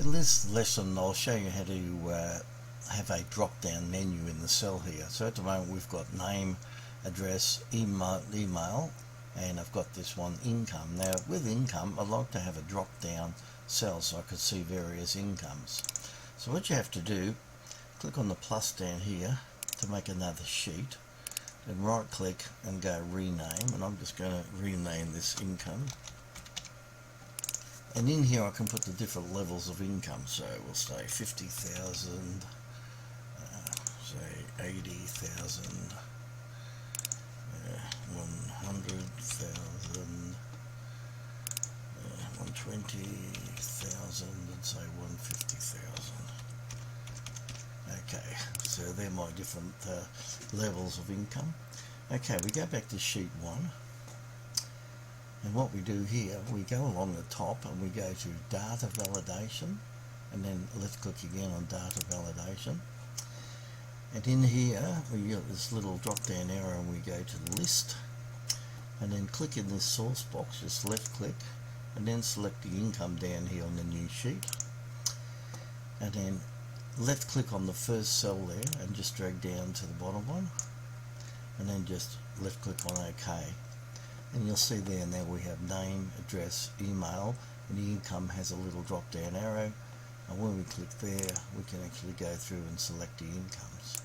In this lesson I'll show you how to have a drop down menu in the cell here. So at the moment we've got name, address, email, and I've got this one, income. Now with income I'd like to have a drop down cell so I could see various incomes. So what you have to do, click on the plus down here to make another sheet, then right click and go rename, and I'm just going to rename this income. And in here I can put the different levels of income, so we'll say 50,000, say 80,000, 100,000, 120,000, and say 150,000. Okay, so they're my different levels of income. Okay, we go back to sheet 1. And what we do here, we go along the top and we go to data validation, and then let's click again on data validation. And in here we get this little drop down arrow and we go to list, and then click in this source box, just left click, and then select the income down here on the new sheet, and then left click on the first cell there and just drag down to the bottom one, and then just left click on OK. And you'll see there now we have name, address, email, and the income has a little drop down arrow, and when we click there we can actually go through and select the incomes.